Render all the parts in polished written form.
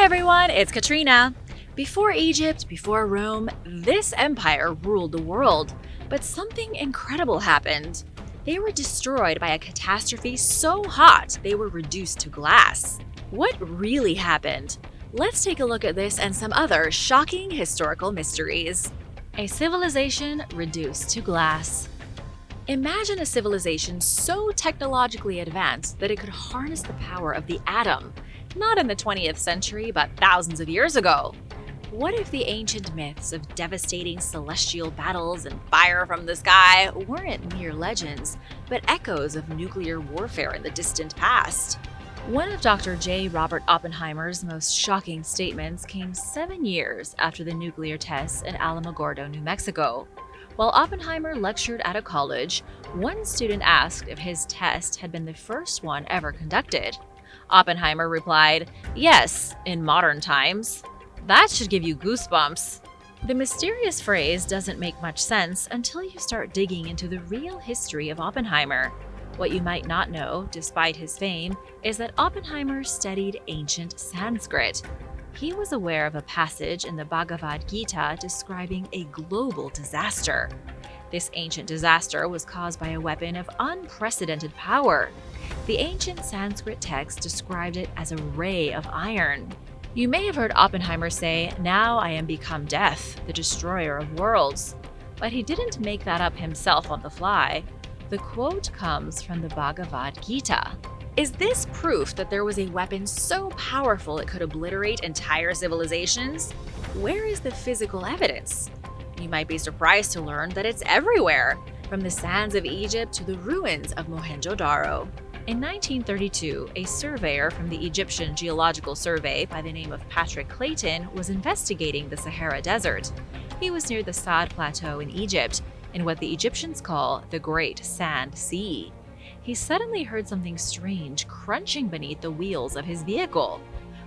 everyone, it's Katrina. Before Egypt, before Rome, this empire ruled the world. But something incredible happened. They were destroyed by a catastrophe so hot they were reduced to glass. What really happened? Let's take a look at this and some other shocking historical mysteries. A civilization reduced to glass. Imagine a civilization so technologically advanced that it could harness the power of the atom, not in the 20th century, but thousands of years ago. What if the ancient myths of devastating celestial battles and fire from the sky weren't mere legends, but echoes of nuclear warfare in the distant past? One of Dr. J. Robert Oppenheimer's most shocking statements came 7 years after the nuclear tests in Alamogordo, New Mexico. While Oppenheimer lectured at a college, one student asked if his test had been the first one ever conducted. Oppenheimer replied, "Yes, in modern times." That should give you goosebumps. The mysterious phrase doesn't make much sense until you start digging into the real history of Oppenheimer. What you might not know, despite his fame, is that Oppenheimer studied ancient Sanskrit. He was aware of a passage in the Bhagavad Gita describing a global disaster. This ancient disaster was caused by a weapon of unprecedented power. The ancient Sanskrit text described it as a ray of iron. You may have heard Oppenheimer say, "Now I am become death, the destroyer of worlds." But he didn't make that up himself on the fly. The quote comes from the Bhagavad Gita. Is this proof that there was a weapon so powerful it could obliterate entire civilizations? Where is the physical evidence? You might be surprised to learn that it's everywhere, from the sands of Egypt to the ruins of Mohenjo-Daro. In 1932, a surveyor from the Egyptian Geological Survey by the name of Patrick Clayton was investigating the Sahara Desert. He was near the Saad Plateau in Egypt, in what the Egyptians call the Great Sand Sea. He suddenly heard something strange crunching beneath the wheels of his vehicle.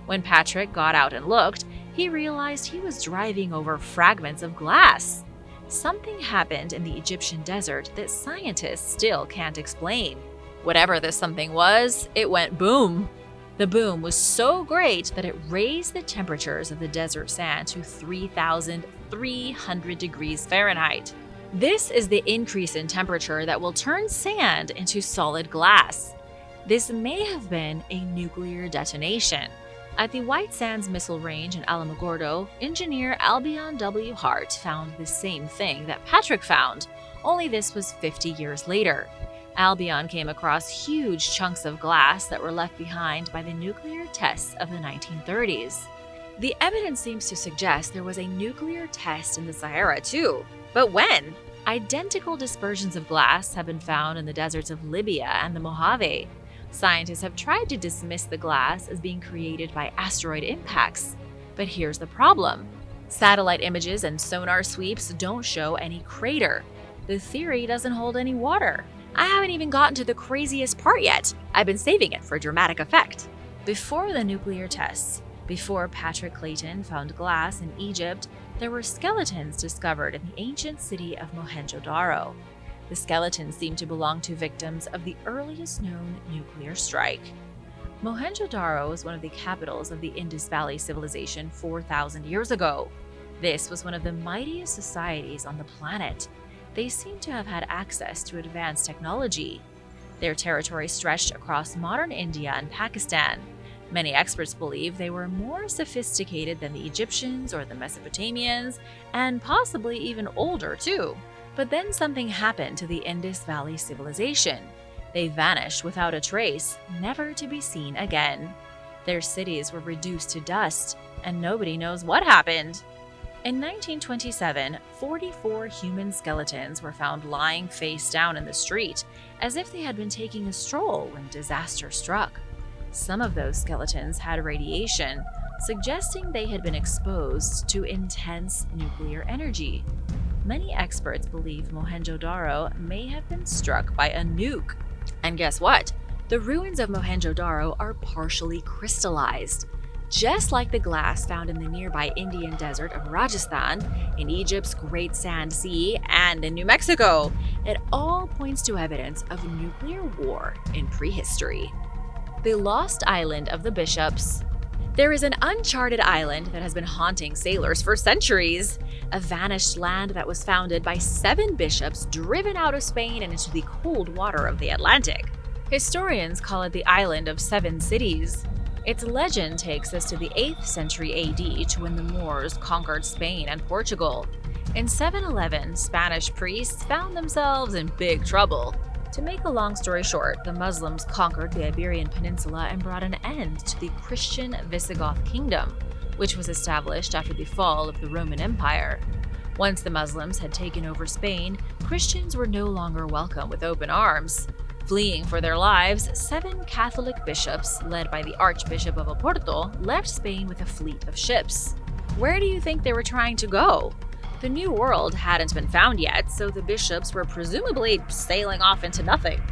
When Patrick got out and looked, he realized he was driving over fragments of glass. Something happened in the Egyptian desert that scientists still can't explain. Whatever this something was, it went boom. The boom was so great that it raised the temperatures of the desert sand to 3,300 degrees Fahrenheit. This is the increase in temperature that will turn sand into solid glass. This may have been a nuclear detonation. At the White Sands Missile Range in Alamogordo, engineer Albion W. Hart found the same thing that Patrick found, only this was 50 years later. Albion came across huge chunks of glass that were left behind by the nuclear tests of the 1930s. The evidence seems to suggest there was a nuclear test in the Sahara too. But when? Identical dispersions of glass have been found in the deserts of Libya and the Mojave. Scientists have tried to dismiss the glass as being created by asteroid impacts. But here's the problem. Satellite images and sonar sweeps don't show any crater. The theory doesn't hold any water. I haven't even gotten to the craziest part yet. I've been saving it for dramatic effect. Before the nuclear tests, before Patrick Clayton found glass in Egypt, there were skeletons discovered in the ancient city of Mohenjo-Daro. The skeletons seem to belong to victims of the earliest known nuclear strike. Mohenjo-Daro was one of the capitals of the Indus Valley Civilization 4,000 years ago. This was one of the mightiest societies on the planet. They seem to have had access to advanced technology. Their territory stretched across modern India and Pakistan. Many experts believe they were more sophisticated than the Egyptians or the Mesopotamians, and possibly even older too. But then something happened to the Indus Valley civilization. They vanished without a trace, never to be seen again. Their cities were reduced to dust, and nobody knows what happened. In 1927, 44 human skeletons were found lying face down in the street, as if they had been taking a stroll when disaster struck. Some of those skeletons had radiation, suggesting they had been exposed to intense nuclear energy. Many experts believe Mohenjo-Daro may have been struck by a nuke. And guess what? The ruins of Mohenjo-Daro are partially crystallized. Just like the glass found in the nearby Indian desert of Rajasthan, in Egypt's Great Sand Sea, and in New Mexico, it all points to evidence of nuclear war in prehistory. The Lost Island of the Bishops. There is an uncharted island that has been haunting sailors for centuries, a vanished land that was founded by 7 bishops driven out of Spain and into the cold water of the Atlantic. Historians call it the Island of 7 Cities. Its legend takes us to the 8th century AD, to when the Moors conquered Spain and Portugal. In 711, Spanish priests found themselves in big trouble. To make a long story short, the Muslims conquered the Iberian Peninsula and brought an end to the Christian Visigoth kingdom, which was established after the fall of the Roman Empire. Once the Muslims had taken over Spain, Christians were no longer welcome with open arms. Fleeing for their lives, 7 Catholic bishops, led by the Archbishop of Oporto, left Spain with a fleet of ships. Where do you think they were trying to go? The New World hadn't been found yet, so the bishops were presumably sailing off into nothing.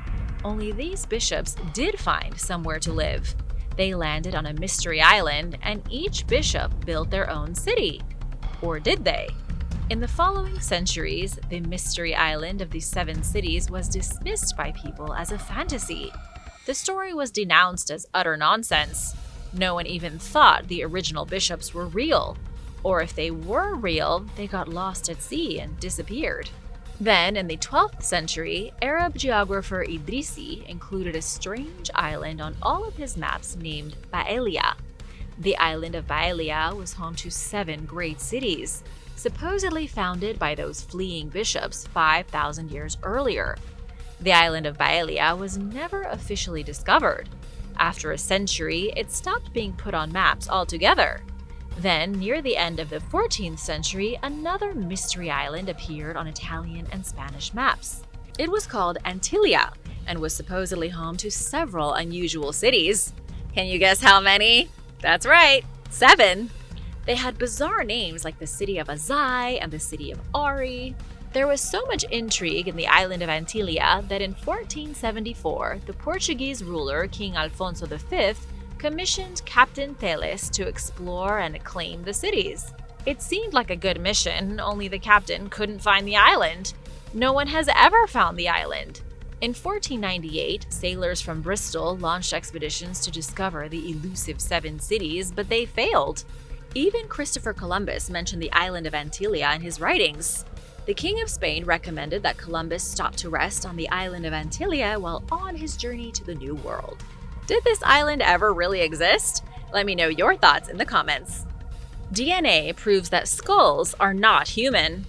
Only these bishops did find somewhere to live. They landed on a mystery island, and each bishop built their own city. Or did they? In the following centuries, the mystery island of the 7 cities was dismissed by people as a fantasy. The story was denounced as utter nonsense. No one even thought the original bishops were real. Or if they were real, they got lost at sea and disappeared. Then, in the 12th century, Arab geographer Idrisi included a strange island on all of his maps named Baelia. The island of Baelia was home to 7 great cities, supposedly founded by those fleeing bishops 5,000 years earlier. The island of Baelia was never officially discovered. After a century, it stopped being put on maps altogether. Then, near the end of the 14th century, another mystery island appeared on Italian and Spanish maps. It was called Antillia and was supposedly home to several unusual cities. Can you guess how many? That's right, 7. They had bizarre names like the city of Azai and the city of Ari. There was so much intrigue in the island of Antillia that in 1474, the Portuguese ruler King Alfonso V commissioned Captain Teles to explore and claim the cities. It seemed like a good mission, only the captain couldn't find the island. No one has ever found the island. In 1498, sailors from Bristol launched expeditions to discover the elusive 7 cities, but they failed. Even Christopher Columbus mentioned the island of Antillia in his writings. The King of Spain recommended that Columbus stop to rest on the island of Antillia while on his journey to the New World. Did this island ever really exist? Let me know your thoughts in the comments. DNA proves that skulls are not human.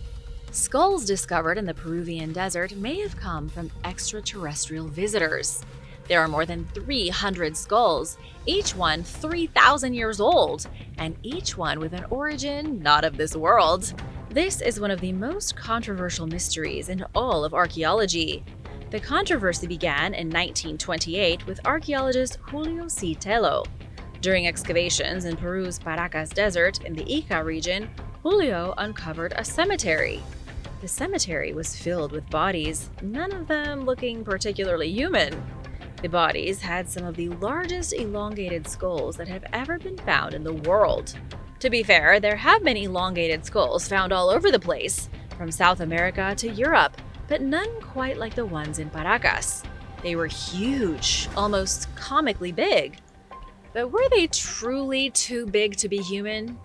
Skulls discovered in the Peruvian desert may have come from extraterrestrial visitors. There are more than 300 skulls, each one 3,000 years old, and each one with an origin not of this world. This is one of the most controversial mysteries in all of archaeology. The controversy began in 1928 with archaeologist Julio C. Tello. During excavations in Peru's Paracas Desert in the Ica region, Julio uncovered a cemetery. The cemetery was filled with bodies, none of them looking particularly human. The bodies had some of the largest elongated skulls that have ever been found in the world. To be fair, there have been elongated skulls found all over the place, from South America to Europe, but none quite like the ones in Paracas. They were huge, almost comically big. But were they truly too big to be human?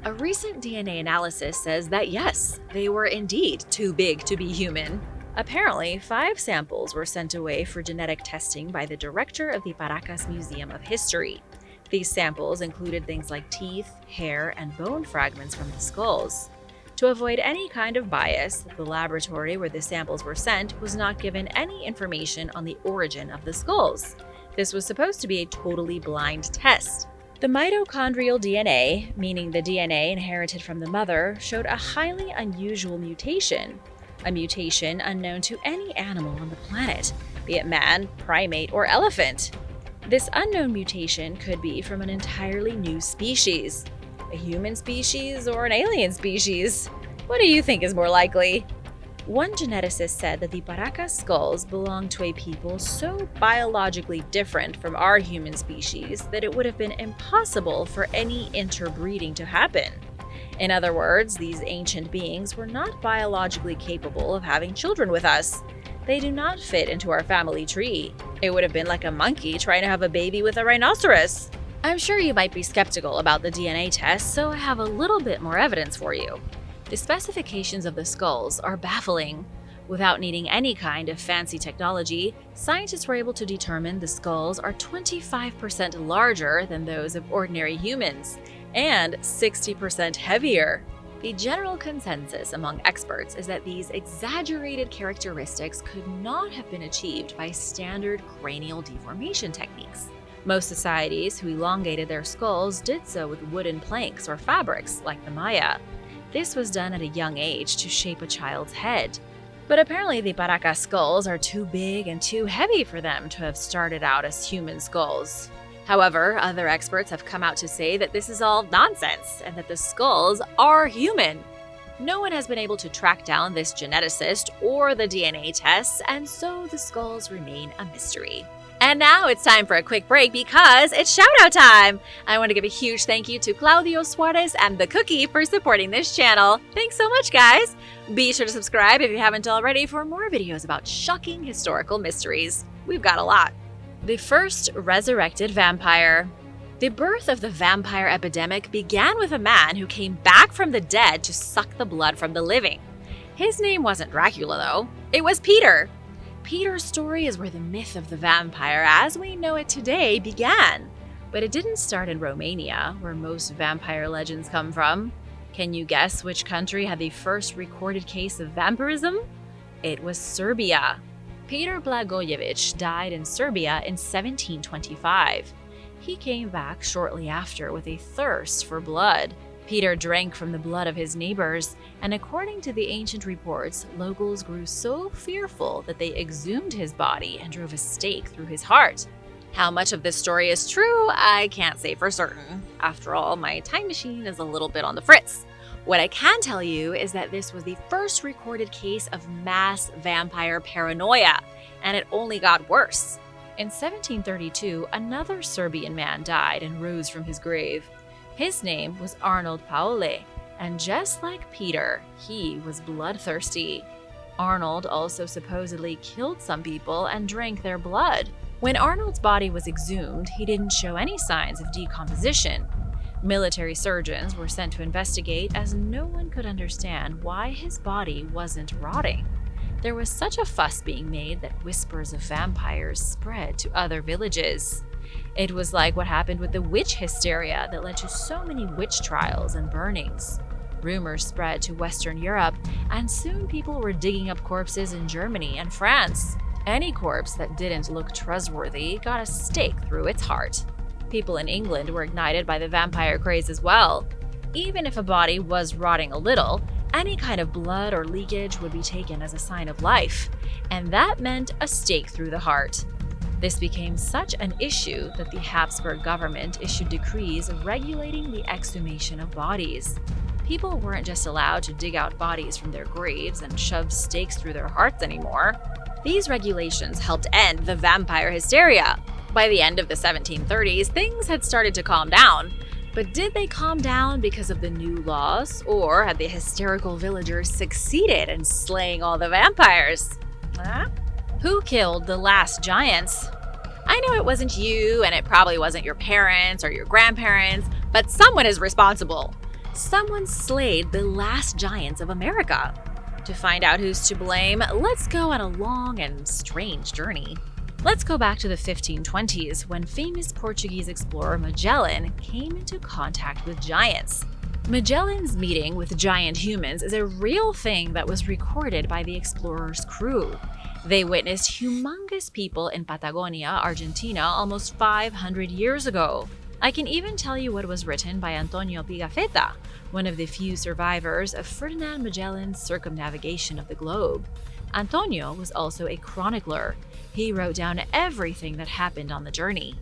A recent DNA analysis says that yes, they were indeed too big to be human. Apparently, 5 samples were sent away for genetic testing by the director of the Paracas Museum of History. These samples included things like teeth, hair, and bone fragments from the skulls. To avoid any kind of bias, the laboratory where the samples were sent was not given any information on the origin of the skulls. This was supposed to be a totally blind test. The mitochondrial DNA, meaning the DNA inherited from the mother, showed a highly unusual mutation, a mutation unknown to any animal on the planet, be it man, primate, or elephant. This unknown mutation could be from an entirely new species. A human species or an alien species? What do you think is more likely? One geneticist said that the Paracas skulls belonged to a people so biologically different from our human species that it would have been impossible for any interbreeding to happen. In other words, these ancient beings were not biologically capable of having children with us. They do not fit into our family tree. It would have been like a monkey trying to have a baby with a rhinoceros. I'm sure you might be skeptical about the DNA test, so I have a little bit more evidence for you. The specifications of the skulls are baffling. Without needing any kind of fancy technology, scientists were able to determine the skulls are 25% larger than those of ordinary humans and 60% heavier. The general consensus among experts is that these exaggerated characteristics could not have been achieved by standard cranial deformation techniques. Most societies who elongated their skulls did so with wooden planks or fabrics, like the Maya. This was done at a young age to shape a child's head. But apparently the Paracas skulls are too big and too heavy for them to have started out as human skulls. However, other experts have come out to say that this is all nonsense and that the skulls are human. No one has been able to track down this geneticist or the DNA tests, and so the skulls remain a mystery. And now it's time for a quick break because it's shoutout time! I want to give a huge thank you to Claudio Suarez and The Cookie for supporting this channel. Thanks so much, guys! Be sure to subscribe if you haven't already for more videos about shocking historical mysteries. We've got a lot. The first resurrected vampire. The birth of the vampire epidemic began with a man who came back from the dead to suck the blood from the living. His name wasn't Dracula, though. It was Peter. Peter's story is where the myth of the vampire as we know it today began. But it didn't start in Romania, where most vampire legends come from. Can you guess which country had the first recorded case of vampirism? It was Serbia. Peter Blagojevich died in Serbia in 1725. He came back shortly after with a thirst for blood. Peter drank from the blood of his neighbors, and according to the ancient reports, locals grew so fearful that they exhumed his body and drove a stake through his heart. How much of this story is true, I can't say for certain. After all, my time machine is a little bit on the fritz. What I can tell you is that this was the first recorded case of mass vampire paranoia, and it only got worse. In 1732, another Serbian man died and rose from his grave. His name was Arnold Paole, and just like Peter, he was bloodthirsty. Arnold also supposedly killed some people and drank their blood. When Arnold's body was exhumed, he didn't show any signs of decomposition. Military surgeons were sent to investigate as no one could understand why his body wasn't rotting. There was such a fuss being made that whispers of vampires spread to other villages. It was like what happened with the witch hysteria that led to so many witch trials and burnings. Rumors spread to Western Europe, and soon people were digging up corpses in Germany and France. Any corpse that didn't look trustworthy got a stake through its heart. People in England were ignited by the vampire craze as well. Even if a body was rotting a little, any kind of blood or leakage would be taken as a sign of life, and that meant a stake through the heart. This became such an issue that the Habsburg government issued decrees regulating the exhumation of bodies. People weren't just allowed to dig out bodies from their graves and shove stakes through their hearts anymore. These regulations helped end the vampire hysteria. By the end of the 1730s, things had started to calm down. But did they calm down because of the new laws, or had the hysterical villagers succeeded in slaying all the vampires? Who killed the last giants? I know it wasn't you, and it probably wasn't your parents or your grandparents, but someone is responsible. Someone slayed the last giants of America. To find out who's to blame, let's go on a long and strange journey. Let's go back to the 1520s when famous Portuguese explorer Magellan came into contact with giants. Magellan's meeting with giant humans is a real thing that was recorded by the explorer's crew. They witnessed humongous people in Patagonia, Argentina, almost 500 years ago. I can even tell you what was written by Antonio Pigafetta, one of the few survivors of Ferdinand Magellan's circumnavigation of the globe. Antonio was also a chronicler. He wrote down everything that happened on the journey.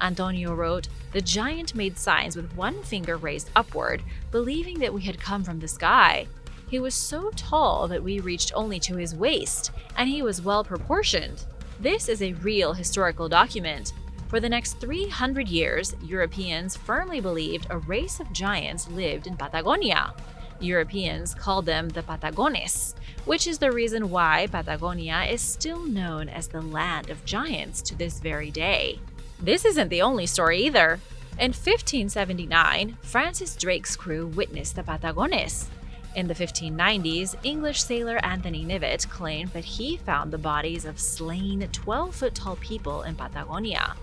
Antonio wrote, "The giant made signs with one finger raised upward, believing that we had come from the sky. He was so tall that we reached only to his waist, and he was well proportioned." This is a real historical document. For the next 300 years, Europeans firmly believed a race of giants lived in Patagonia. Europeans called them the Patagones, which is the reason why Patagonia is still known as the land of giants to this very day. This isn't the only story either. In 1579, Francis Drake's crew witnessed the Patagones. In the 1590s, English sailor Anthony Knivet claimed that he found the bodies of slain 12-foot-tall people in Patagonia.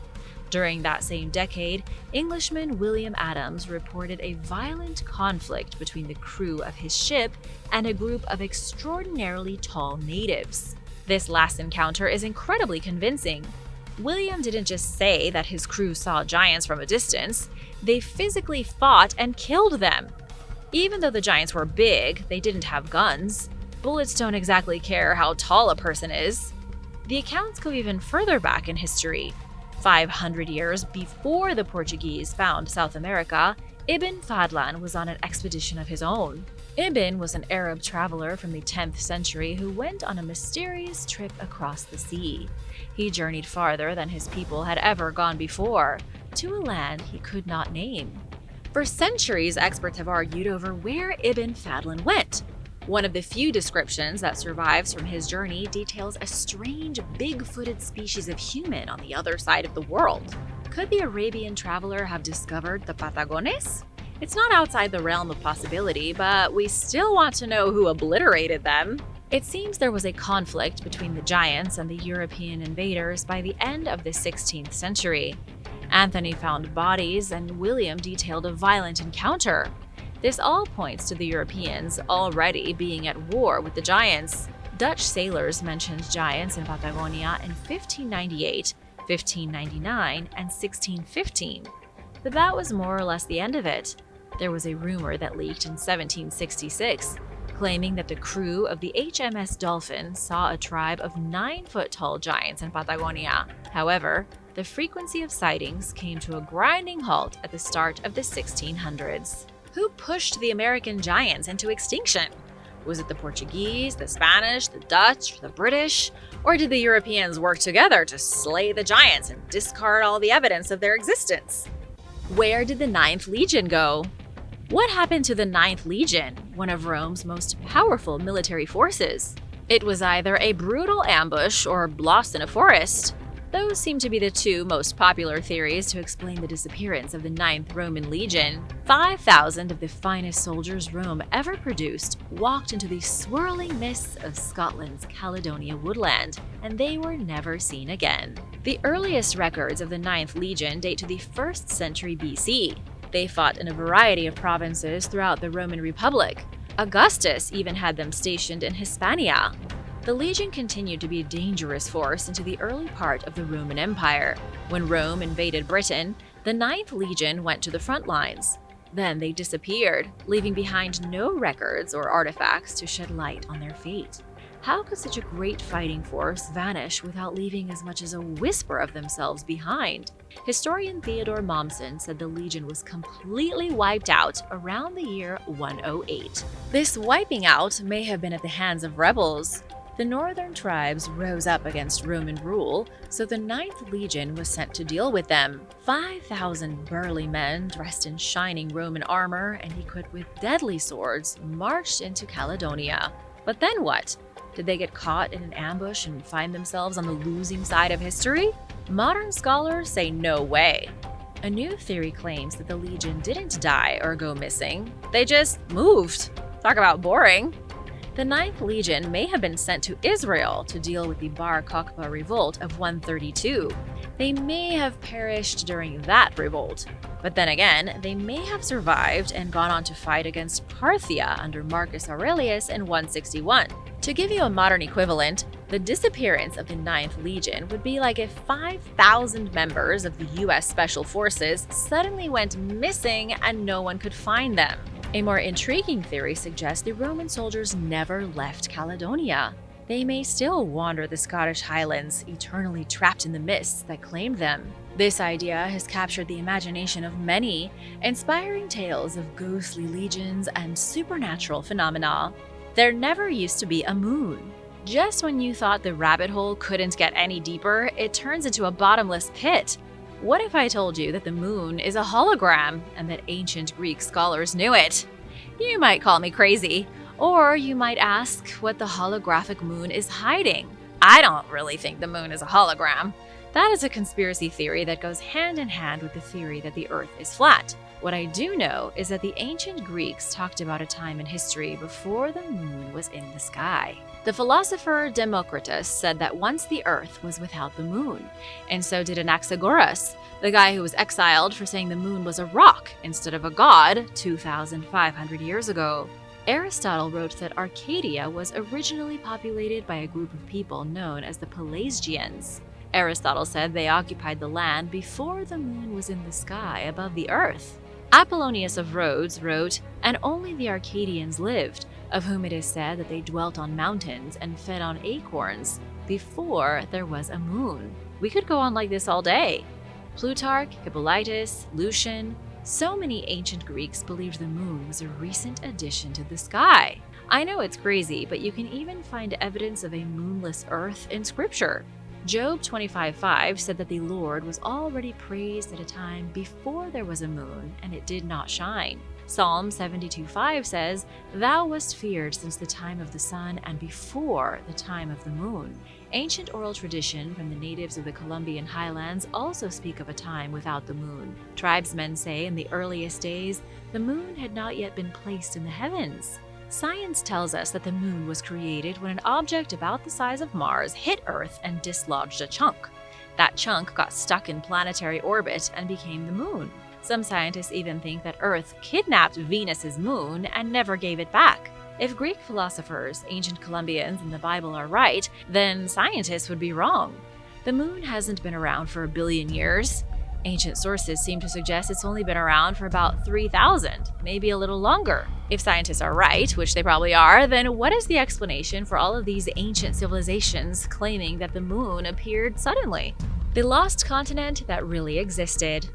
During that same decade, Englishman William Adams reported a violent conflict between the crew of his ship and a group of extraordinarily tall natives. This last encounter is incredibly convincing. William didn't just say that his crew saw giants from a distance, they physically fought and killed them. Even though the giants were big, they didn't have guns. Bullets don't exactly care how tall a person is. The accounts go even further back in history. 500 years before the Portuguese found South America, Ibn Fadlan was on an expedition of his own. Ibn was an Arab traveler from the 10th century who went on a mysterious trip across the sea. He journeyed farther than his people had ever gone before, to a land he could not name. For centuries, experts have argued over where Ibn Fadlan went. One of the few descriptions that survives from his journey details a strange, big-footed species of human on the other side of the world. Could the Arabian traveler have discovered the Patagones? It's not outside the realm of possibility, but we still want to know who obliterated them. It seems there was a conflict between the giants and the European invaders by the end of the 16th century. Anthony found bodies, and William detailed a violent encounter. This all points to the Europeans already being at war with the giants. Dutch sailors mentioned giants in Patagonia in 1598, 1599, and 1615. But that was more or less the end of it. There was a rumor that leaked in 1766, claiming that the crew of the HMS Dolphin saw a tribe of 9-foot-tall giants in Patagonia. However, the frequency of sightings came to a grinding halt at the start of the 1600s. Who pushed the American giants into extinction? Was it the Portuguese, the Spanish, the Dutch, the British? Or did the Europeans work together to slay the giants and discard all the evidence of their existence? Where did the Ninth Legion go? What happened to the Ninth Legion, one of Rome's most powerful military forces? It was either a brutal ambush or lost in a forest. Those seem to be the two most popular theories to explain the disappearance of the Ninth Roman Legion. 5,000 of the finest soldiers Rome ever produced walked into the swirling mists of Scotland's Caledonia woodland, and they were never seen again. The earliest records of the Ninth Legion date to the 1st century BC. They fought in a variety of provinces throughout the Roman Republic. Augustus even had them stationed in Hispania. The Legion continued to be a dangerous force into the early part of the Roman Empire. When Rome invaded Britain, the Ninth Legion went to the front lines. Then they disappeared, leaving behind no records or artifacts to shed light on their fate. How could such a great fighting force vanish without leaving as much as a whisper of themselves behind? Historian Theodore Mommsen said the Legion was completely wiped out around the year 108. This wiping out may have been at the hands of rebels. The northern tribes rose up against Roman rule, so the Ninth Legion was sent to deal with them. 5,000 burly men dressed in shining Roman armor and equipped with deadly swords marched into Caledonia. But then what? Did they get caught in an ambush and find themselves on the losing side of history? Modern scholars say no way. A new theory claims that the Legion didn't die or go missing. They just moved. Talk about boring. The Ninth Legion may have been sent to Israel to deal with the Bar Kokhba revolt of 132. They may have perished during that revolt. But then again, they may have survived and gone on to fight against Parthia under Marcus Aurelius in 161. To give you a modern equivalent, the disappearance of the Ninth Legion would be like if 5,000 members of the US Special Forces suddenly went missing and no one could find them. A more intriguing theory suggests the Roman soldiers never left Caledonia. They may still wander the Scottish Highlands, eternally trapped in the mists that claimed them. This idea has captured the imagination of many, inspiring tales of ghostly legions and supernatural phenomena. There never used to be a moon. Just when you thought the rabbit hole couldn't get any deeper, it turns into a bottomless pit. What if I told you that the moon is a hologram and that ancient Greek scholars knew it? You might call me crazy, or you might ask what the holographic moon is hiding. I don't really think the moon is a hologram. That is a conspiracy theory that goes hand in hand with the theory that the Earth is flat. What I do know is that the ancient Greeks talked about a time in history before the moon was in the sky. The philosopher Democritus said that once the Earth was without the moon, and so did Anaxagoras, the guy who was exiled for saying the moon was a rock instead of a god 2,500 years ago. Aristotle wrote that Arcadia was originally populated by a group of people known as the Pelasgians. Aristotle said they occupied the land before the moon was in the sky above the Earth. Apollonius of Rhodes wrote, "And only the Arcadians lived, of whom it is said that they dwelt on mountains and fed on acorns before there was a moon." We could go on like this all day. Plutarch, Hippolytus, Lucian, so many ancient Greeks believed the moon was a recent addition to the sky. I know it's crazy, but you can even find evidence of a moonless Earth in scripture. Job 25:5 said that the Lord was already praised at a time before there was a moon, and it did not shine. Psalm 72:5 says, "Thou wast feared since the time of the sun and before the time of the moon." Ancient oral tradition from the natives of the Colombian highlands also speak of a time without the moon. Tribesmen say in the earliest days, the moon had not yet been placed in the heavens. Science tells us that the moon was created when an object about the size of Mars hit Earth and dislodged a chunk. That chunk got stuck in planetary orbit and became the moon. Some scientists even think that Earth kidnapped Venus's moon and never gave it back. If Greek philosophers, ancient Colombians, and the Bible are right, then scientists would be wrong. The moon hasn't been around for 1 billion years. Ancient sources seem to suggest it's only been around for about 3,000, maybe a little longer. If scientists are right, which they probably are, then what is the explanation for all of these ancient civilizations claiming that the moon appeared suddenly? The lost continent that really existed.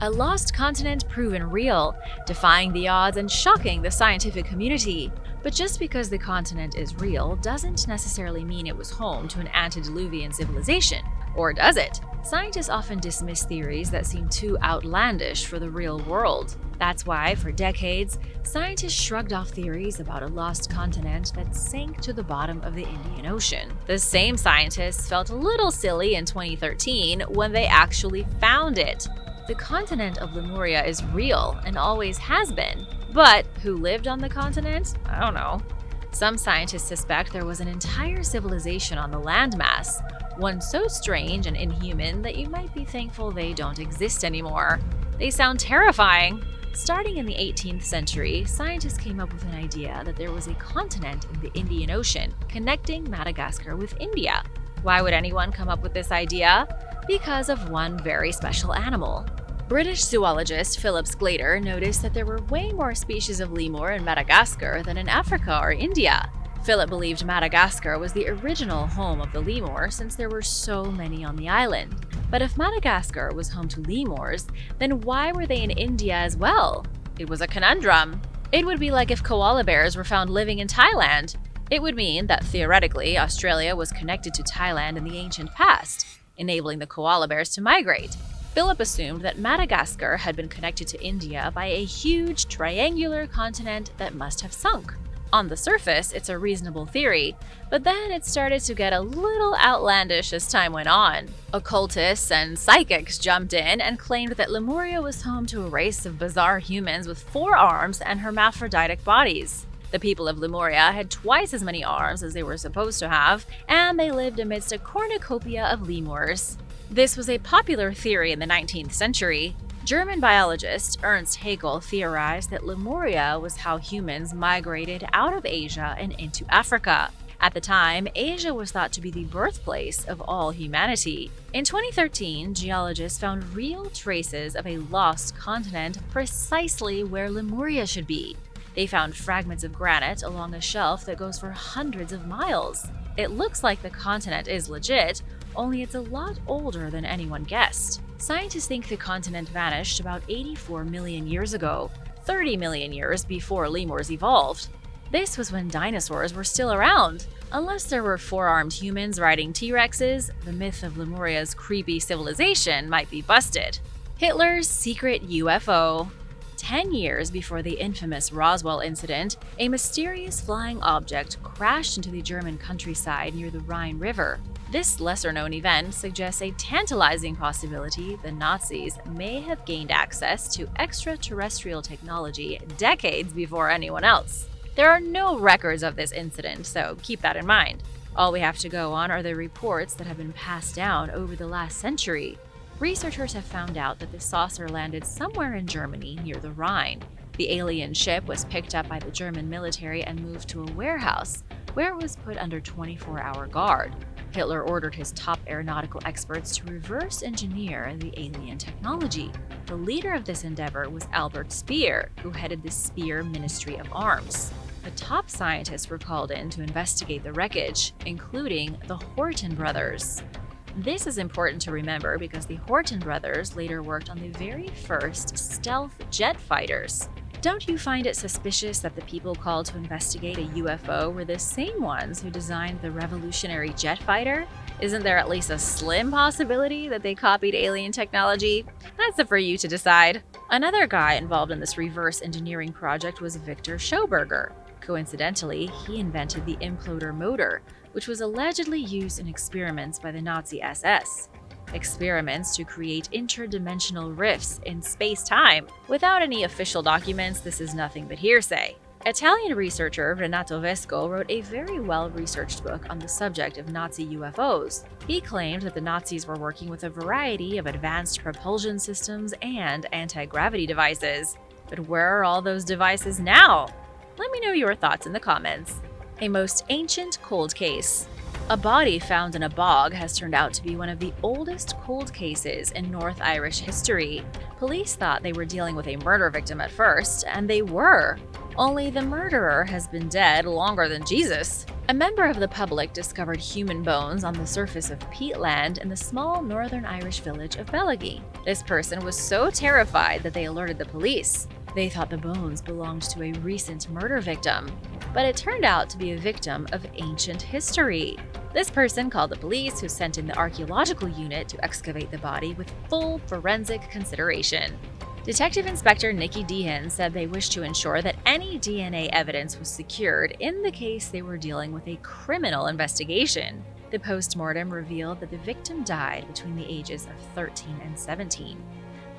A lost continent proven real, defying the odds and shocking the scientific community. But just because the continent is real doesn't necessarily mean it was home to an antediluvian civilization. Or does it? Scientists often dismiss theories that seem too outlandish for the real world. That's why, for decades, scientists shrugged off theories about a lost continent that sank to the bottom of the Indian Ocean. The same scientists felt a little silly in 2013 when they actually found it. The continent of Lemuria is real and always has been. But who lived on the continent? I don't know. Some scientists suspect there was an entire civilization on the landmass, one so strange and inhuman that you might be thankful they don't exist anymore. They sound terrifying. Starting in the 18th century, scientists came up with an idea that there was a continent in the Indian Ocean connecting Madagascar with India. Why would anyone come up with this idea? Because of one very special animal. British zoologist Philip Sclater noticed that there were way more species of lemur in Madagascar than in Africa or India. Philip believed Madagascar was the original home of the lemur since there were so many on the island. But if Madagascar was home to lemurs, then why were they in India as well? It was a conundrum. It would be like if koala bears were found living in Thailand. It would mean that theoretically Australia was connected to Thailand in the ancient past, enabling the koala bears to migrate. Philip assumed that Madagascar had been connected to India by a huge triangular continent that must have sunk. On the surface, it's a reasonable theory, but then it started to get a little outlandish as time went on. Occultists and psychics jumped in and claimed that Lemuria was home to a race of bizarre humans with 4 arms and hermaphroditic bodies. The people of Lemuria had twice as many arms as they were supposed to have, and they lived amidst a cornucopia of lemurs. This was a popular theory in the 19th century. German biologist Ernst Haeckel theorized that Lemuria was how humans migrated out of Asia and into Africa. At the time, Asia was thought to be the birthplace of all humanity. In 2013, geologists found real traces of a lost continent precisely where Lemuria should be. They found fragments of granite along a shelf that goes for hundreds of miles. It looks like the continent is legit, only it's a lot older than anyone guessed. Scientists think the continent vanished about 84 million years ago, 30 million years before lemurs evolved. This was when dinosaurs were still around. Unless there were 4-armed humans riding T-Rexes, the myth of Lemuria's creepy civilization might be busted. Hitler's secret UFO. 10 years before the infamous Roswell incident, a mysterious flying object crashed into the German countryside near the Rhine River. This lesser-known event suggests a tantalizing possibility the Nazis may have gained access to extraterrestrial technology decades before anyone else. There are no records of this incident, so keep that in mind. All we have to go on are the reports that have been passed down over the last century. Researchers have found out that the saucer landed somewhere in Germany near the Rhine. The alien ship was picked up by the German military and moved to a warehouse, where it was put under 24-hour guard. Hitler ordered his top aeronautical experts to reverse engineer the alien technology. The leader of this endeavor was Albert Speer, who headed the Speer Ministry of Arms. The top scientists were called in to investigate the wreckage, including the Horten brothers. This is important to remember because the Horten brothers later worked on the very first stealth jet fighters. Don't you find it suspicious that the people called to investigate a UFO were the same ones who designed the revolutionary jet fighter? Isn't there at least a slim possibility that they copied alien technology? That's up for you to decide. Another guy involved in this reverse engineering project was Victor Schauberger. Coincidentally, he invented the imploder motor, which was allegedly used in experiments by the Nazi SS. Experiments to create interdimensional rifts in space-time. Without any official documents, this is nothing but hearsay. Italian researcher Renato Vesco wrote a very well-researched book on the subject of Nazi UFOs. He claimed that the Nazis were working with a variety of advanced propulsion systems and anti-gravity devices. But where are all those devices now? Let me know your thoughts in the comments. A most ancient cold case. A body found in a bog has turned out to be one of the oldest cold cases in North Irish history. Police thought they were dealing with a murder victim at first, and they were. Only the murderer has been dead longer than Jesus. A member of the public discovered human bones on the surface of peatland in the small northern Irish village of Bellaghy. This person was so terrified that they alerted the police. They thought the bones belonged to a recent murder victim, but it turned out to be a victim of ancient history. This person called the police, who sent in the archaeological unit to excavate the body with full forensic consideration. Detective Inspector Nikki Deehan said they wished to ensure that any DNA evidence was secured in the case they were dealing with a criminal investigation. The post-mortem revealed that the victim died between the ages of 13 and 17.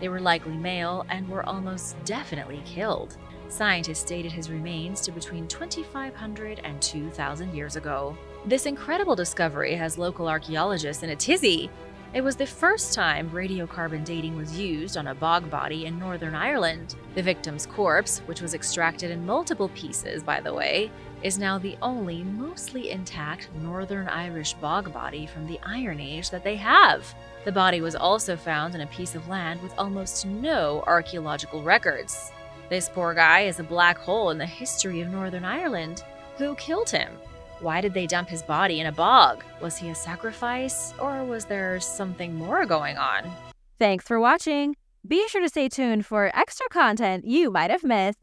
They were likely male and were almost definitely killed. Scientists dated his remains to between 2,500 and 2,000 years ago. This incredible discovery has local archaeologists in a tizzy. It was the first time radiocarbon dating was used on a bog body in Northern Ireland. The victim's corpse, which was extracted in multiple pieces, by the way, is now the only mostly intact Northern Irish bog body from the Iron Age that they have. The body was also found in a piece of land with almost no archaeological records. This poor guy is a black hole in the history of Northern Ireland. Who killed him? Why did they dump his body in a bog? Was he a sacrifice, or was there something more going on? Thanks for watching! Be sure to stay tuned for extra content you might have missed.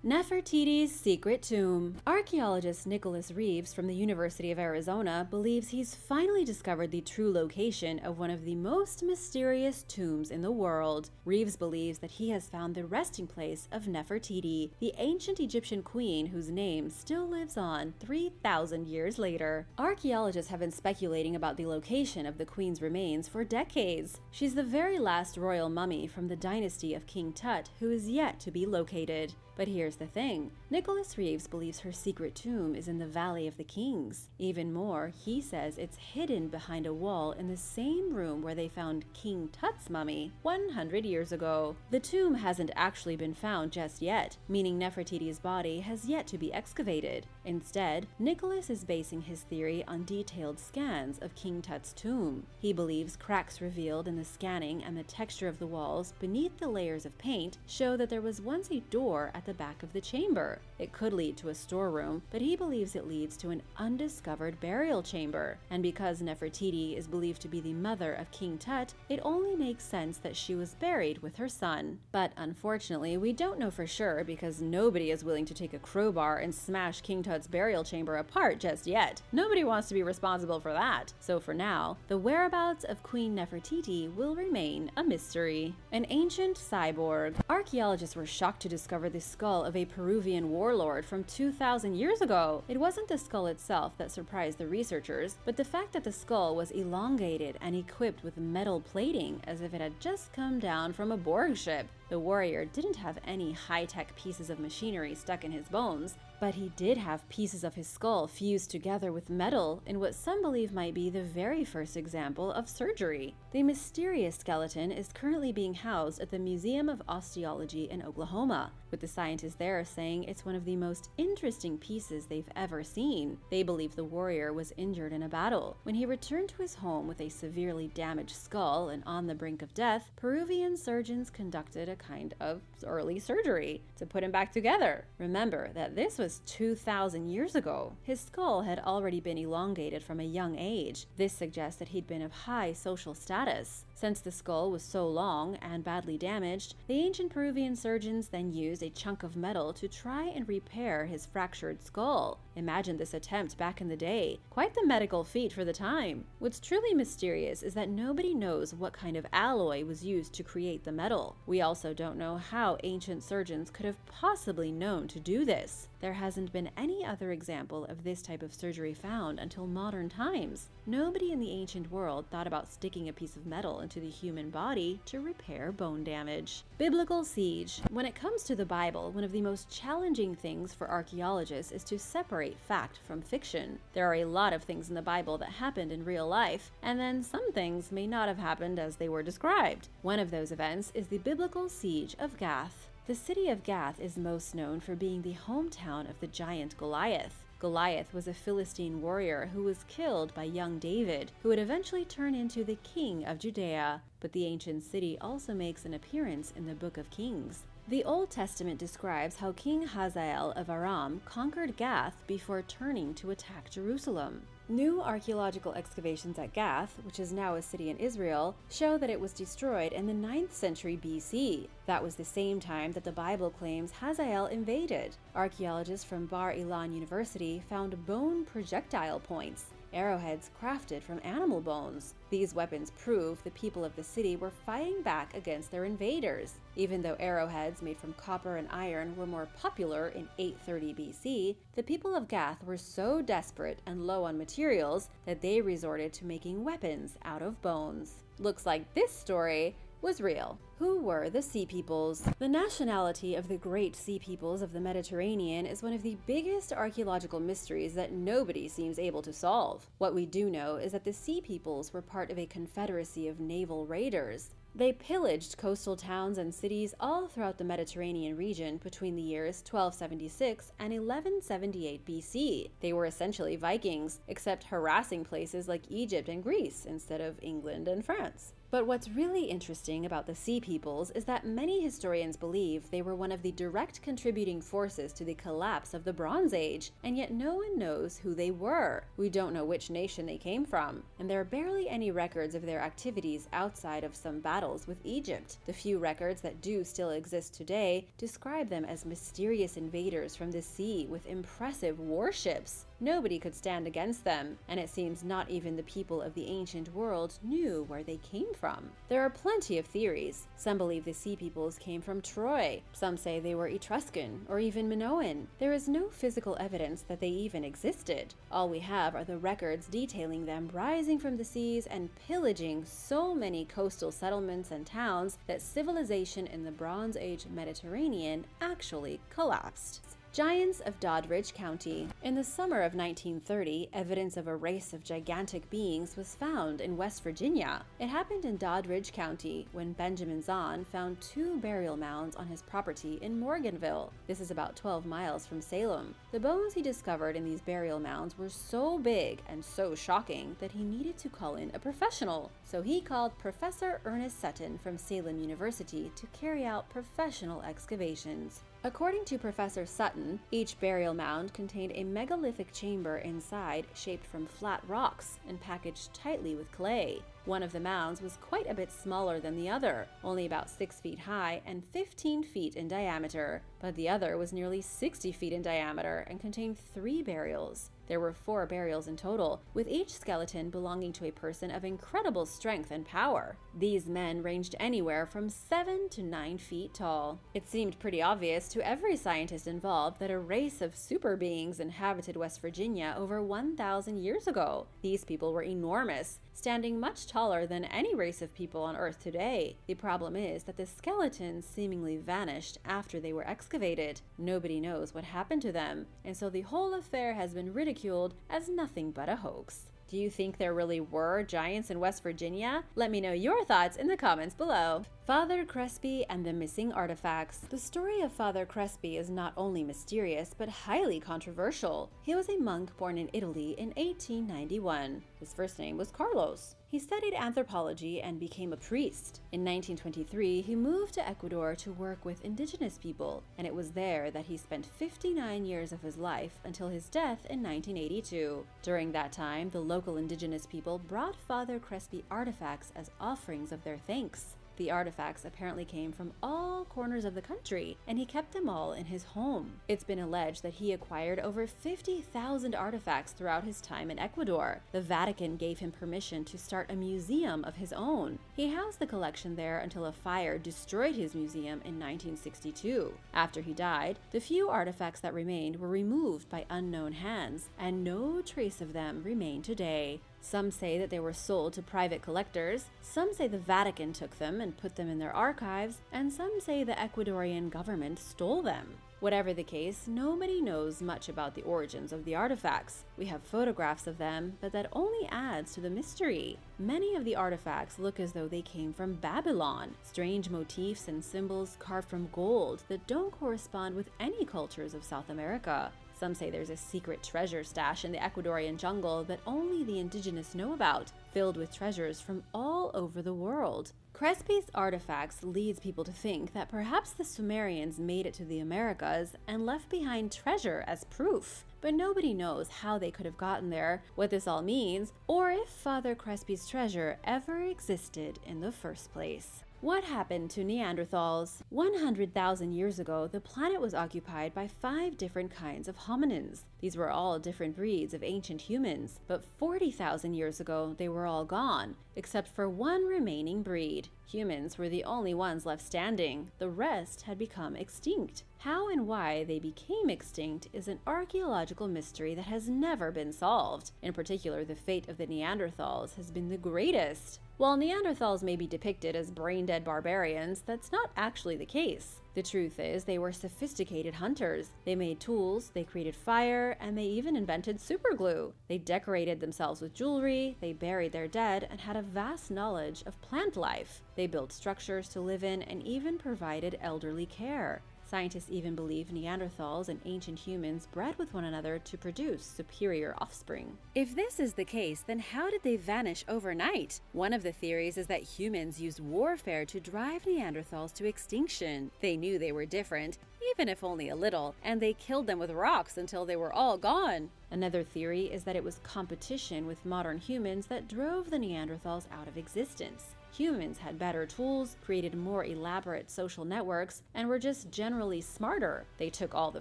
Nefertiti's secret tomb. Archaeologist Nicholas Reeves from the University of Arizona believes he's finally discovered the true location of one of the most mysterious tombs in the world. Reeves believes that he has found the resting place of Nefertiti, the ancient Egyptian queen whose name still lives on 3,000 years later. Archaeologists have been speculating about the location of the queen's remains for decades. She's the very last royal mummy from the dynasty of King Tut who is yet to be located. But here's the thing, Nicholas Reeves believes her secret tomb is in the Valley of the Kings. Even more, he says it's hidden behind a wall in the same room where they found King Tut's mummy 100 years ago. The tomb hasn't actually been found just yet, meaning Nefertiti's body has yet to be excavated. Instead, Nicholas is basing his theory on detailed scans of King Tut's tomb. He believes cracks revealed in the scanning and the texture of the walls beneath the layers of paint show that there was once a door at the back of the chamber. It could lead to a storeroom, but he believes it leads to an undiscovered burial chamber. And because Nefertiti is believed to be the mother of King Tut, it only makes sense that she was buried with her son. But unfortunately, we don't know for sure because nobody is willing to take a crowbar and smash King Tut's burial chamber apart just yet. Nobody wants to be responsible for that. So for now, the whereabouts of Queen Nefertiti will remain a mystery. An ancient cyborg. Archaeologists were shocked to discover this skull of a Peruvian warlord from 2,000 years ago. It wasn't the skull itself that surprised the researchers, but the fact that the skull was elongated and equipped with metal plating as if it had just come down from a Borg ship. The warrior didn't have any high-tech pieces of machinery stuck in his bones, but he did have pieces of his skull fused together with metal in what some believe might be the very first example of surgery. The mysterious skeleton is currently being housed at the Museum of Osteology in Oklahoma, with the scientists there saying it's one of the most interesting pieces they've ever seen. They believe the warrior was injured in a battle. When he returned to his home with a severely damaged skull and on the brink of death, Peruvian surgeons conducted a kind of early surgery to put him back together. Remember that this was 2,000 years ago. His skull had already been elongated from a young age. This suggests that he'd been of high social status. Since the skull was so long and badly damaged, the ancient Peruvian surgeons then used a chunk of metal to try and repair his fractured skull. Imagine this attempt back in the day. Quite the medical feat for the time. What's truly mysterious is that nobody knows what kind of alloy was used to create the metal. We also don't know how ancient surgeons could have possibly known to do this. There hasn't been any other example of this type of surgery found until modern times. Nobody in the ancient world thought about sticking a piece of metal into the human body to repair bone damage. Biblical siege. When it comes to the Bible, one of the most challenging things for archaeologists is to separate fact from fiction. There are a lot of things in the Bible that happened in real life, and then some things may not have happened as they were described. One of those events is the biblical siege of Gath. The city of Gath is most known for being the hometown of the giant Goliath. Goliath was a Philistine warrior who was killed by young David, who would eventually turn into the king of Judea. But the ancient city also makes an appearance in the Book of Kings. The Old Testament describes how King Hazael of Aram conquered Gath before turning to attack Jerusalem. New archaeological excavations at Gath, which is now a city in Israel, show that it was destroyed in the 9th century BC. That was the same time that the Bible claims Hazael invaded. Archaeologists from Bar Ilan University found bone projectile points, arrowheads crafted from animal bones. These weapons prove the people of the city were fighting back against their invaders. Even though arrowheads made from copper and iron were more popular in 830 BC, the people of Gath were so desperate and low on materials that they resorted to making weapons out of bones. Looks like this story was real. Who were the Sea Peoples? The nationality of the great sea peoples of the Mediterranean is one of the biggest archaeological mysteries that nobody seems able to solve. What we do know is that the Sea Peoples were part of a confederacy of naval raiders. They pillaged coastal towns and cities all throughout the Mediterranean region between the years 1276 and 1178 BC. They were essentially Vikings, except harassing places like Egypt and Greece instead of England and France. But what's really interesting about the Sea Peoples is that many historians believe they were one of the direct contributing forces to the collapse of the Bronze Age, and yet no one knows who they were. We don't know which nation they came from, and there are barely any records of their activities outside of some battles with Egypt. The few records that do still exist today describe them as mysterious invaders from the sea with impressive warships. Nobody could stand against them, and it seems not even the people of the ancient world knew where they came from. There are plenty of theories. Some believe the Sea Peoples came from Troy. Some say they were Etruscan or even Minoan. There is no physical evidence that they even existed. All we have are the records detailing them rising from the seas and pillaging so many coastal settlements and towns that civilization in the Bronze Age Mediterranean actually collapsed. Giants of Doddridge County. In the summer of 1930, evidence of a race of gigantic beings was found in West Virginia. It happened in Doddridge County when Benjamin Zahn found 2 burial mounds on his property in Morganville. This is about 12 miles from Salem. The bones he discovered in these burial mounds were so big and so shocking that he needed to call in a professional. So he called Professor Ernest Sutton from Salem University to carry out professional excavations. According to Professor Sutton, each burial mound contained a megalithic chamber inside shaped from flat rocks and packaged tightly with clay. One of the mounds was quite a bit smaller than the other, only about 6 feet high and 15 feet in diameter, but the other was nearly 60 feet in diameter and contained 3 burials. There were 4 burials in total, with each skeleton belonging to a person of incredible strength and power. These men ranged anywhere from 7 to 9 feet tall. It seemed pretty obvious to every scientist involved that a race of super beings inhabited West Virginia over 1,000 years ago. These people were enormous, standing much taller than any race of people on Earth today. The problem is that the skeletons seemingly vanished after they were excavated. Nobody knows what happened to them, and so the whole affair has been ridiculed as nothing but a hoax. Do you think there really were giants in West Virginia? Let me know your thoughts in the comments below. Father Crespi and the missing artifacts. The story of Father Crespi is not only mysterious, but highly controversial. He was a monk born in Italy in 1891. His first name was Carlos. He studied anthropology and became a priest. In 1923, he moved to Ecuador to work with indigenous people, and it was there that he spent 59 years of his life until his death in 1982. During that time, the local indigenous people brought Father Crespi artifacts as offerings of their thanks. The artifacts apparently came from all corners of the country, and he kept them all in his home. It's been alleged that he acquired over 50,000 artifacts throughout his time in Ecuador. The Vatican gave him permission to start a museum of his own. He housed the collection there until a fire destroyed his museum in 1962. After he died, the few artifacts that remained were removed by unknown hands, and no trace of them remain today. Some say that they were sold to private collectors, some say the Vatican took them and put them in their archives, and some say the Ecuadorian government stole them. Whatever the case, nobody knows much about the origins of the artifacts. We have photographs of them, but that only adds to the mystery. Many of the artifacts look as though they came from Babylon, strange motifs and symbols carved from gold that don't correspond with any cultures of South America. Some say there's a secret treasure stash in the Ecuadorian jungle that only the indigenous know about, filled with treasures from all over the world. Crespi's artifacts leads people to think that perhaps the Sumerians made it to the Americas and left behind treasure as proof. But nobody knows how they could have gotten there, what this all means, or if Father Crespi's treasure ever existed in the first place. What happened to Neanderthals? 100,000 years ago, the planet was occupied by 5 different kinds of hominins. These were all different breeds of ancient humans, but 40,000 years ago, they were all gone, except for one remaining breed. Humans were the only ones left standing. The rest had become extinct. How and why they became extinct is an archaeological mystery that has never been solved. In particular, the fate of the Neanderthals has been the greatest. While Neanderthals may be depicted as brain-dead barbarians, that's not actually the case. The truth is, they were sophisticated hunters. They made tools, they created fire, and they even invented superglue. They decorated themselves with jewelry, they buried their dead, and had a vast knowledge of plant life. They built structures to live in and even provided elderly care. Scientists even believe Neanderthals and ancient humans bred with one another to produce superior offspring. If this is the case, then how did they vanish overnight? One of the theories is that humans used warfare to drive Neanderthals to extinction. They knew they were different, even if only a little, and they killed them with rocks until they were all gone. Another theory is that it was competition with modern humans that drove the Neanderthals out of existence. Humans had better tools, created more elaborate social networks, and were just generally smarter. They took all the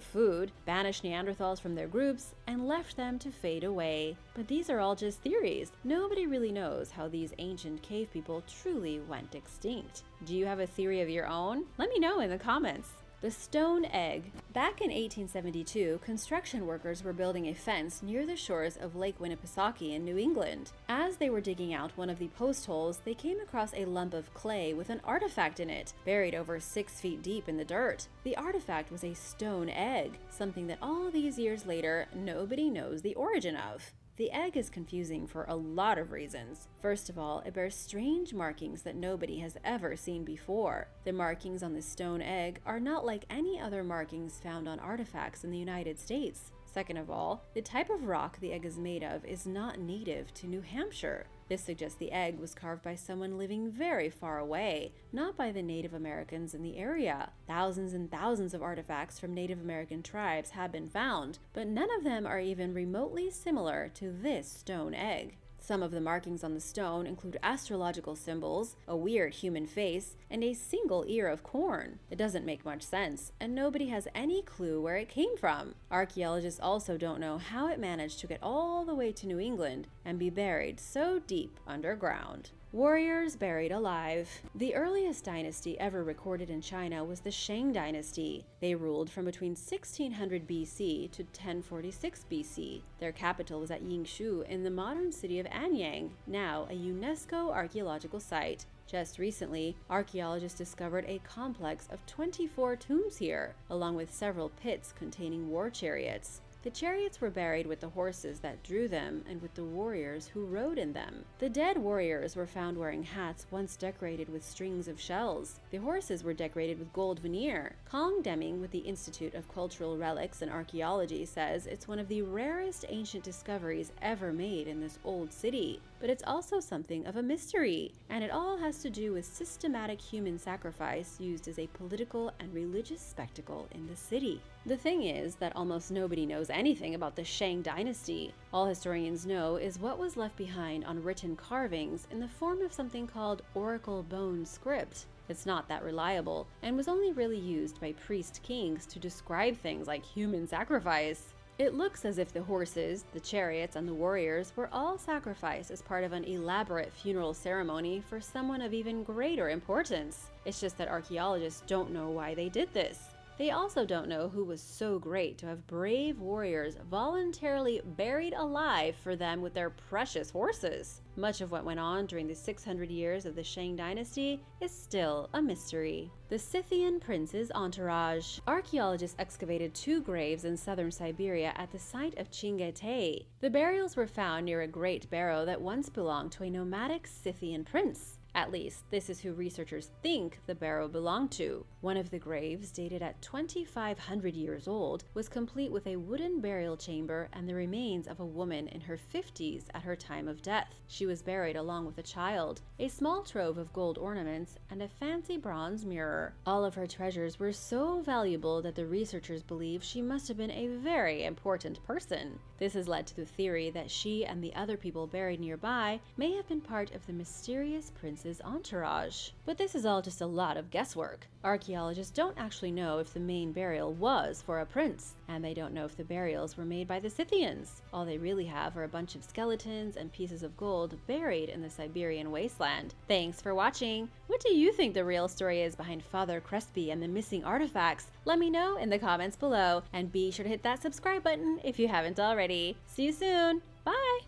food, banished Neanderthals from their groups, and left them to fade away. But these are all just theories. Nobody really knows how these ancient cave people truly went extinct. Do you have a theory of your own? Let me know in the comments. The stone egg. Back in 1872, construction workers were building a fence near the shores of Lake Winnipesaukee in New England. As they were digging out one of the post holes, they came across a lump of clay with an artifact in it, buried over 6 feet deep in the dirt. The artifact was a stone egg, something that all these years later, nobody knows the origin of. The egg is confusing for a lot of reasons. First of all, it bears strange markings that nobody has ever seen before. The markings on the stone egg are not like any other markings found on artifacts in the United States. Second of all, the type of rock the egg is made of is not native to New Hampshire. This suggests the egg was carved by someone living very far away, not by the Native Americans in the area. Thousands and thousands of artifacts from Native American tribes have been found, but none of them are even remotely similar to this stone egg. Some of the markings on the stone include astrological symbols, a weird human face, and a single ear of corn. It doesn't make much sense, and nobody has any clue where it came from. Archaeologists also don't know how it managed to get all the way to New England and be buried so deep underground. Warriors buried alive. The earliest dynasty ever recorded in China was the Shang dynasty. They ruled from between 1600 BC to 1046 BC. Their capital was at Yingshu in the modern city of Anyang, now a UNESCO archaeological site. Just recently, archaeologists discovered a complex of 24 tombs here, along with several pits containing war chariots. The chariots were buried with the horses that drew them and with the warriors who rode in them. The dead warriors were found wearing hats once decorated with strings of shells. The horses were decorated with gold veneer. Kong Deming with the Institute of Cultural Relics and Archaeology says it's one of the rarest ancient discoveries ever made in this old city. But it's also something of a mystery, and it all has to do with systematic human sacrifice used as a political and religious spectacle in the city. The thing is that almost nobody knows anything about the Shang dynasty. All historians know is what was left behind on written carvings in the form of something called oracle bone script. It's not that reliable, and was only really used by priest kings to describe things like human sacrifice. It looks as if the horses, the chariots, and the warriors were all sacrificed as part of an elaborate funeral ceremony for someone of even greater importance. It's just that archaeologists don't know why they did this. They also don't know who was so great to have brave warriors voluntarily buried alive for them with their precious horses. Much of what went on during the 600 years of the Shang dynasty is still a mystery. The Scythian prince's entourage. Archaeologists excavated 2 graves in southern Siberia at the site of Chingete. The burials were found near a great barrow that once belonged to a nomadic Scythian prince. At least, this is who researchers think the barrow belonged to. One of the graves, dated at 2,500 years old, was complete with a wooden burial chamber and the remains of a woman in her 50s at her time of death. She was buried along with a child, a small trove of gold ornaments, and a fancy bronze mirror. All of her treasures were so valuable that the researchers believe she must have been a very important person. This has led to the theory that she and the other people buried nearby may have been part of the mysterious prince's entourage. But this is all just a lot of guesswork. Archaeologists don't actually know if the main burial was for a prince, and they don't know if the burials were made by the Scythians. All they really have are a bunch of skeletons and pieces of gold buried in the Siberian wasteland. Thanks for watching! What do you think the real story is behind Father Crespi and the missing artifacts? Let me know in the comments below, and be sure to hit that subscribe button if you haven't already. See you soon! Bye!